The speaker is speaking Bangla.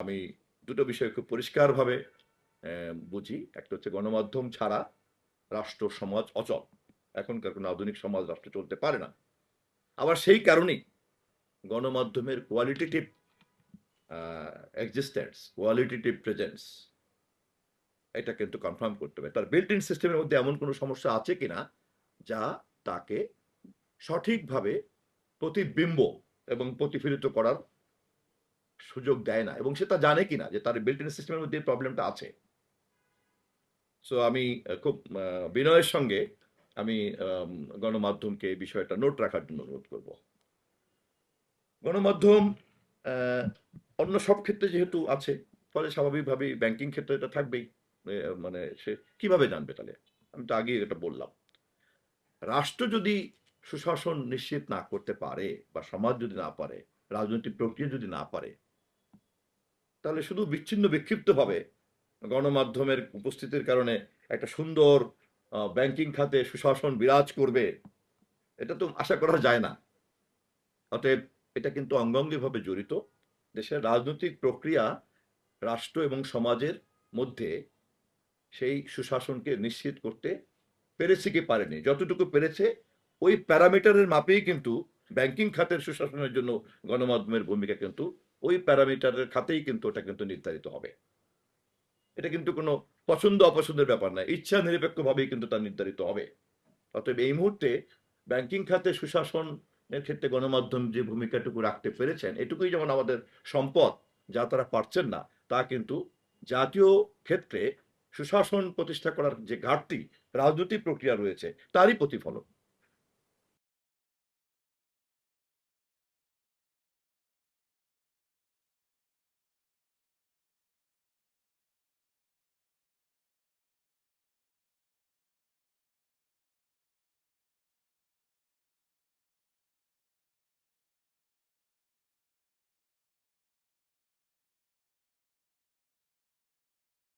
আমি দুটো বিষয় খুব পরিষ্কারভাবে বুঝি। একটা হচ্ছে গণমাধ্যম ছাড়া রাষ্ট্র সমাজ অচল। এখনকার কোনো আধুনিক সমাজ রাষ্ট্র চলতে পারে না। আবার সেই কারণেই গণমাধ্যমের কোয়ালিটেটিভ আ এক্সিস্টেন্স, কোয়ালিটেটিভ প্রেজেন্স এটা কিন্তু কনফার্ম করতে হবে। তার built in সিস্টেমের মধ্যে এমন কোনো সমস্যা আছে কিনা যা তাকে সঠিকভাবে প্রতিবিম্ব এবং প্রতিফলিত করার সুযোগ দেয় না এবং সে তা জানে কিনা যে তার built in সিস্টেমের মধ্যে এই প্রবলেমটা আছে। সো আমি খুব বিনয়ের সঙ্গে আমি আম গণমাধ্যমকে এই বিষয়টা নোট রাখার জন্য অনুরোধ করব। গণমাধ্যম অ্যা অন্য সব ক্ষেত্রে যেহেতু আছে, ফলে স্বাভাবিকভাবেই ব্যাংকিং ক্ষেত্রে এটা থাকবেই। মানে সে কিভাবে জানবে তাহলে? আমি তো আগেই এটা বললাম। রাষ্ট্র যদি সুশাসন নিশ্চিত না করতে পারে বা সমাজ যদি না পারে, রাজনৈতিক প্রক্রিয়া যদি না পারে, তাহলে শুধু বিচ্ছিন্ন বিক্ষিপ্তভাবে গণমাধ্যমের উপস্থিতির কারণে একটা সুন্দর ব্যাংকিং খাতে সুশাসন বিরাজ করবে, এটা তো আশা করা যায় না। অতএব এটা কিন্তু অঙ্গাঙ্গিভাবে জড়িত। দেশের রাজনৈতিক প্রক্রিয়া রাষ্ট্র এবং সমাজের মধ্যে সেই সুশাসনকে নিশ্চিত করতে পেরেছে কি পারেনি। যতটুকু পেরেছে ওই প্যারামিটারের মাপেই কিন্তু ব্যাংকিং খাতের সুশাসনের জন্য গণমাধ্যমের ভূমিকা কিন্তু ওই প্যারামিটারের খাতেই কিন্তু ওটা কিন্তু নির্ধারিত হবে। এটা কিন্তু কোনো পছন্দ অপছন্দের ব্যাপার না। ইচ্ছা নিরপেক্ষভাবেই কিন্তু তা নির্ধারিত হবে। অতএব এই মুহূর্তে ব্যাংকিং খাতে সুশাসনের ক্ষেত্রে গণমাধ্যম যে ভূমিকাটুকু রাখতে পেরেছেন, এটুকুই যেমন আমাদের সম্পদ, যা তারা পারছেন না, তা কিন্তু জাতীয় ক্ষেত্রে সুশাসন প্রতিষ্ঠা করার যে ঘাটতি রাজনৈতিক প্রক্রিয়া রয়েছে, তারই প্রতিফলন।